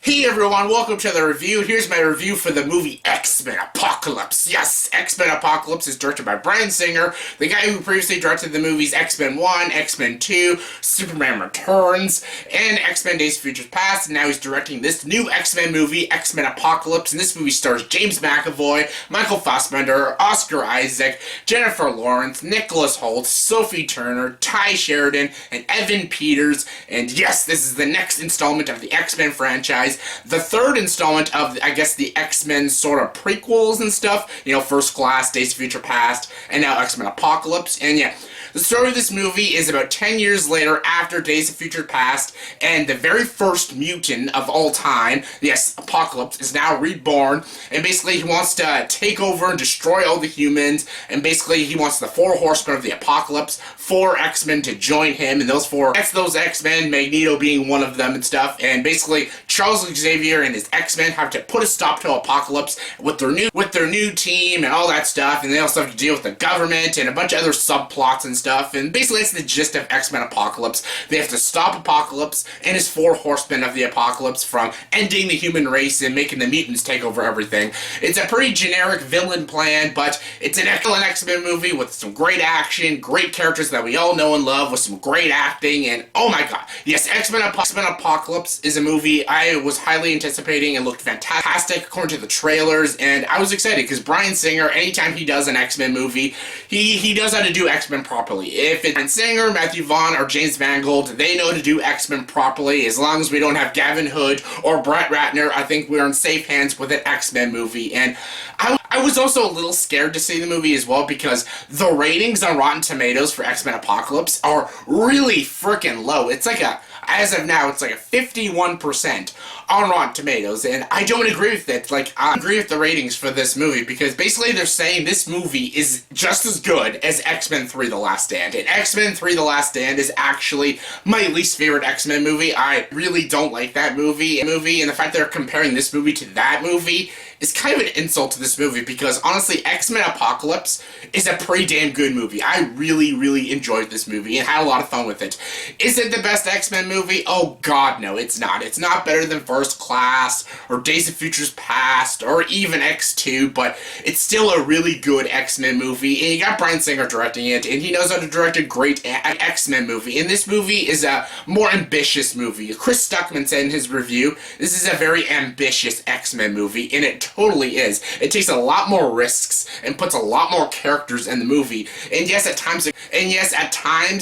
Hey everyone, welcome to the review. Here's my review for the movie X-Men Apocalypse. Yes, X-Men Apocalypse is directed by Bryan Singer, the guy who previously directed the movies X-Men 1, X-Men 2, Superman Returns, and X-Men Days of Future Past, and now he's directing this new X-Men movie, X-Men Apocalypse, and this movie stars James McAvoy, Michael Fassbender, Oscar Isaac, Jennifer Lawrence, Nicholas Hoult, Sophie Turner, Ty Sheridan, and Evan Peters, and yes, this is the next installment of the X-Men franchise. The third installment of, I guess, the X-Men sort of prequels and stuff. You know, First Class, Days of Future Past, and now X-Men Apocalypse. And yeah, the story of this movie is about 10 years later after Days of Future Past, and the very first mutant of all time, yes, Apocalypse, is now reborn, and basically he wants to take over and destroy all the humans, and basically he wants the four horsemen of the Apocalypse, 4 X-Men to join him, and that's those X-Men, Magneto being one of them and stuff, and basically Charles Xavier and his X-Men have to put a stop to Apocalypse with their new team and all that stuff, and they also have to deal with the government and a bunch of other subplots and stuff, and basically that's the gist of X-Men Apocalypse. They have to stop Apocalypse and his 4 horsemen of the Apocalypse from ending the human race and making the mutants take over everything. It's a pretty generic villain plan, but it's an excellent X-Men movie with some great action, great characters that we all know and love, with some great acting, and oh my god, yes, X-Men Apocalypse is a movie I was highly anticipating and looked fantastic according to the trailers, and I was excited because Bryan Singer, anytime he does an X-Men movie, he knows how to do X-Men properly. If it's Bryan Singer, Matthew Vaughn, or James Mangold, they know to do X-Men properly. As long as we don't have Gavin Hood or Brett Ratner, I think we're in safe hands with an X-Men movie. And I was also a little scared to see the movie as well because the ratings on Rotten Tomatoes for X-Men Apocalypse are really freaking low. It's like as of now, it's like a 51% on Rotten Tomatoes, and I don't agree with it. Like, I agree with the ratings for this movie, because basically they're saying this movie is just as good as X-Men 3 The Last Stand, and X-Men 3 The Last Stand is actually my least favorite X-Men movie. I really don't like that movie, and the fact they're comparing this movie to that movie is kind of an insult to this movie, because honestly, X-Men Apocalypse is a pretty damn good movie. I really enjoyed this movie and had a lot of fun with it. Is it the best X-Men movie? Oh god, no, it's not. It's not better than First Class, or Days of Future Past, or even X2, but it's still a really good X-Men movie, and you got Bryan Singer directing it, and he knows how to direct a great X-Men movie, and this movie is a more ambitious movie. Chris Stuckman said in his review, this is a very ambitious X-Men movie, and it totally is. It takes a lot more risks and puts a lot more characters in the movie. And yes, at times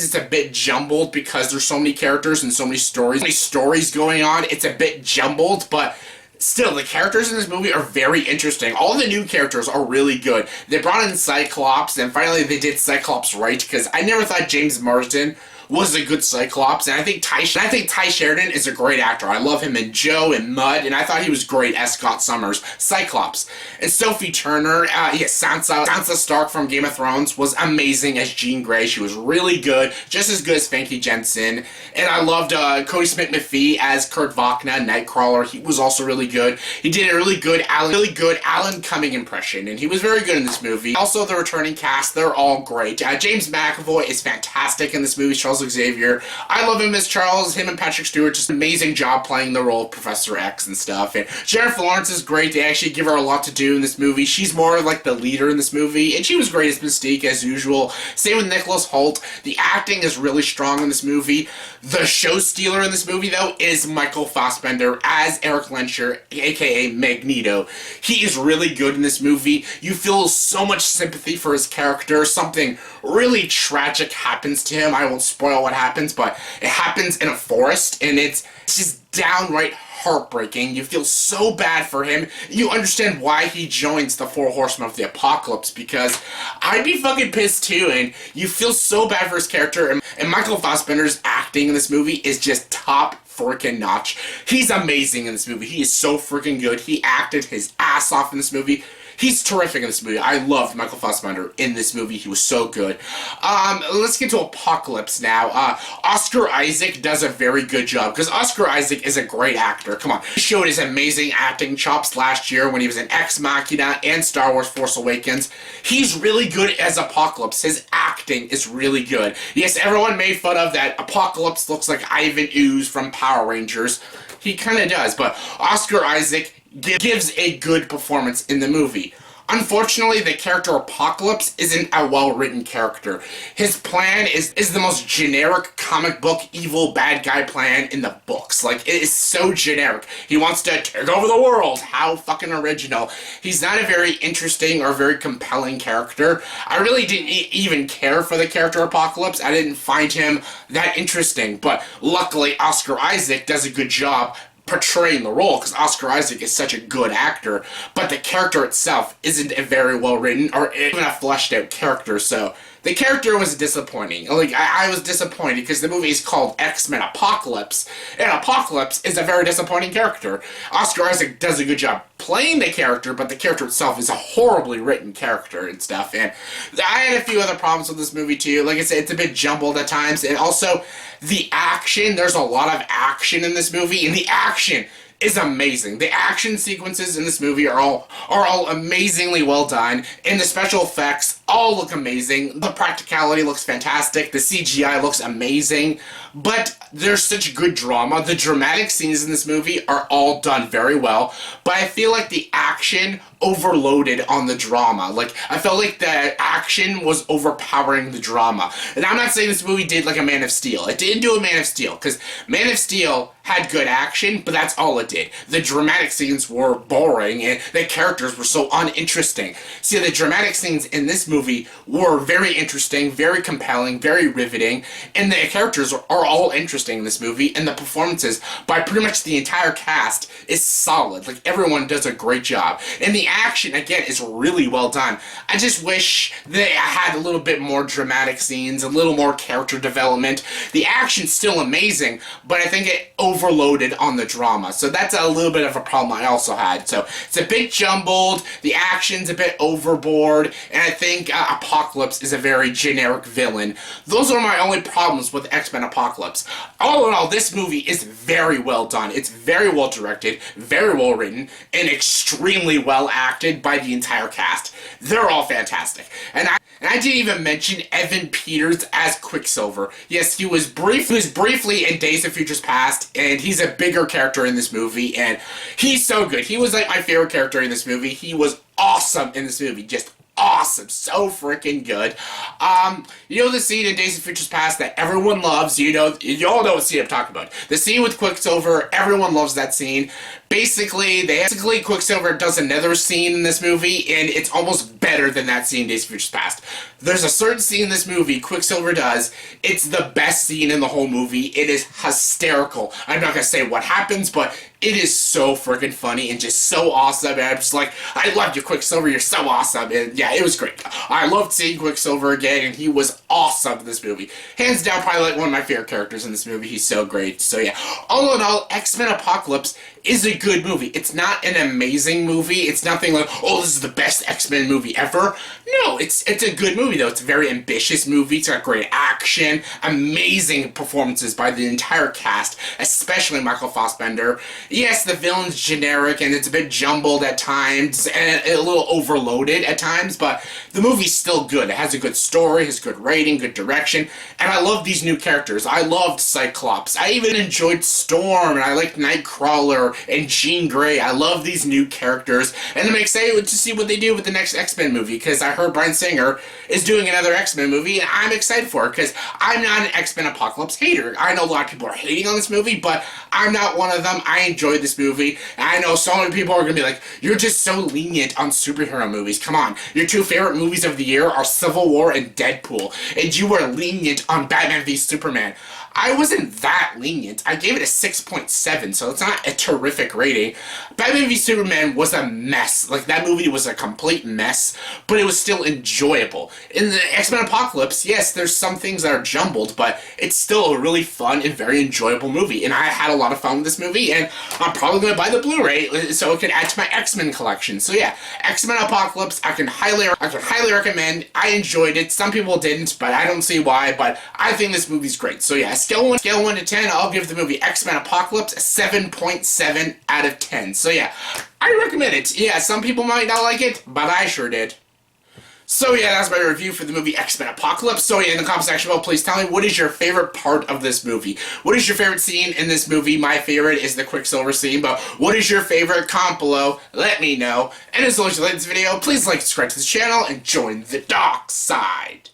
it's a bit jumbled because there's so many characters and so many stories going on. It's a bit jumbled, but still, the characters in this movie are very interesting. All the new characters are really good. They brought in Cyclops, and finally they did Cyclops right, because I never thought James Marsden was a good Cyclops, and I think Ty Sheridan is a great actor. I love him in Joe and Mud, and I thought he was great as Scott Summers, Cyclops. And Sophie Turner, Sansa Stark from Game of Thrones was amazing as Jean Grey. She was really good, just as good as Famke Janssen. And I loved Cody Smith-McPhee as Kurt Wagner, Nightcrawler. He was also really good. He did a really good Alan Cumming impression, and he was very good in this movie. Also, the returning cast, they're all great. James McAvoy is fantastic in this movie. Charles Xavier, I love him as Charles. Him and Patrick Stewart, just an amazing job playing the role of Professor X and stuff. And Jennifer Lawrence is great. They actually give her a lot to do in this movie. She's more like the leader in this movie, and she was great as Mystique as usual. Same with Nicholas Hoult. The acting is really strong in this movie. The show stealer in this movie, though, is Michael Fassbender as Eric Lensher, aka Magneto. He is really good in this movie. You feel so much sympathy for his character. Something really tragic happens to him. I won't spoil what happens, but it happens in a forest, and it's just downright heartbreaking. You feel so bad for him. You understand why he joins the 4 Horsemen of the Apocalypse, because I'd be fucking pissed too, and you feel so bad for his character, and Michael Fassbender's acting in this movie is just top freaking notch. He's amazing in this movie. He is so freaking good. He acted his ass off in this movie. He's terrific in this movie. I loved Michael Fassbender in this movie. He was so good. Let's get to Apocalypse now. Oscar Isaac does a very good job, because Oscar Isaac is a great actor. Come on. He showed his amazing acting chops last year when he was in Ex Machina and Star Wars Force Awakens. He's really good as Apocalypse. His acting is really good. Yes, everyone made fun of that Apocalypse looks like Ivan Ooze from Power Rangers. He kind of does, but Oscar Isaac gives a good performance in the movie. Unfortunately, the character Apocalypse isn't a well-written character. His plan is the most generic comic book evil bad guy plan in the books. Like, it is so generic. He wants to take over the world. How fucking original. He's not a very interesting or very compelling character. I really didn't even care for the character Apocalypse. I didn't find him that interesting, but luckily Oscar Isaac does a good job portraying the role, because Oscar Isaac is such a good actor, but the character itself isn't a very well written or even a fleshed out character, so the character was disappointing. Like, I was disappointed because the movie is called X-Men Apocalypse, and Apocalypse is a very disappointing character. Oscar Isaac does a good job playing the character, but the character itself is a horribly written character and stuff, and I had a few other problems with this movie too. Like I said, it's a bit jumbled at times, and also the action, there's a lot of action in this movie, and the action is amazing. The action sequences in this movie are all amazingly well done, and the special effects all look amazing. The practicality looks fantastic. The CGI looks amazing, but there's such good drama. The dramatic scenes in this movie are all done very well, but I feel like the action overloaded on the drama. Like, I felt like the action was overpowering the drama. And I'm not saying this movie did like a Man of Steel. It didn't do a Man of Steel, because Man of Steel had good action, but that's all it did. The dramatic scenes were boring, and the characters were so uninteresting. See, the dramatic scenes in this movie were very interesting, very compelling, very riveting, and the characters are all interesting in this movie, and the performances by pretty much the entire cast is solid. Like, everyone does a great job. And the action, again, is really well done. I just wish they had a little bit more dramatic scenes, a little more character development. The action's still amazing, but I think it overloaded on the drama. So that's a little bit of a problem I also had. So it's a bit jumbled, the action's a bit overboard, and I think Apocalypse is a very generic villain. Those are my only problems with X-Men Apocalypse. All in all, this movie is very well done. It's very well directed, very well written, and extremely well acted by the entire cast. They're all fantastic. And I didn't even mention Evan Peters as Quicksilver. Yes, he was briefly in Days of Futures Past, and he's a bigger character in this movie, and he's so good. He was like my favorite character in this movie. He was awesome in this movie, just awesome, so freaking good. You know the scene in Days of Futures Past that everyone loves, you all know what scene I'm talking about. The scene with Quicksilver, everyone loves that scene. Basically, Quicksilver does another scene in this movie, and it's almost better than that scene in Days of Futures Past. There's a certain scene in this movie Quicksilver does, it's the best scene in the whole movie. It is hysterical. I'm not gonna say what happens, but it is so freaking funny and just so awesome, and I'm just like, I love you, Quicksilver, you're so awesome, and yeah, it was great. I loved seeing Quicksilver again, and he was awesome in this movie. Hands down, probably like one of my favorite characters in this movie. He's so great. So yeah, all in all, X-Men Apocalypse is a good movie. It's not an amazing movie. It's nothing like, oh, this is the best X-Men movie ever. No, it's a good movie, though. It's a very ambitious movie. It's got great action, amazing performances by the entire cast, especially Michael Fassbender. Yes, the villain's generic, and it's a bit jumbled at times, and a little overloaded at times, but the movie's still good. It has a good story, has good writing, good direction, and I love these new characters. I loved Cyclops. I even enjoyed Storm, and I liked Nightcrawler and Jean Grey. I love these new characters, and I'm excited to see what they do with the next X-Men movie, because I heard Bryan Singer is doing another X-Men movie, and I'm excited for it, because I'm not an X-Men Apocalypse hater. I know a lot of people are hating on this movie, but I'm not one of them. I enjoyed this movie, and I know so many people are going to be like, you're just so lenient on superhero movies. Come on, your two favorite movies of the year are Civil War and Deadpool, and you were lenient on Batman v Superman. I wasn't that lenient. I gave it a 6.7, so it's not a terrific rating. Batman v Superman was a mess. Like, that movie was a complete mess, but it was still enjoyable. In the X-Men Apocalypse, yes, there's some things that are jumbled, but it's still a really fun and very enjoyable movie, and I had a lot of fun with this movie, and I'm probably going to buy the Blu-ray so it can add to my X-Men collection. So yeah, X-Men Apocalypse, I can highly recommend. I enjoyed it. Some people didn't, but I don't see why, but I think this movie's great. So yeah, scale 1 to 10, I'll give the movie X-Men Apocalypse a 7.7 out of 10. So yeah, I recommend it. Yeah, some people might not like it, but I sure did. So yeah, that's my review for the movie X-Men Apocalypse. So yeah, in the comment section below, please tell me what is your favorite part of this movie? What is your favorite scene in this movie? My favorite is the Quicksilver scene, but what is your favorite? Comment below, let me know. And as always, if you like this video, please like, subscribe to the channel, and join the dark side.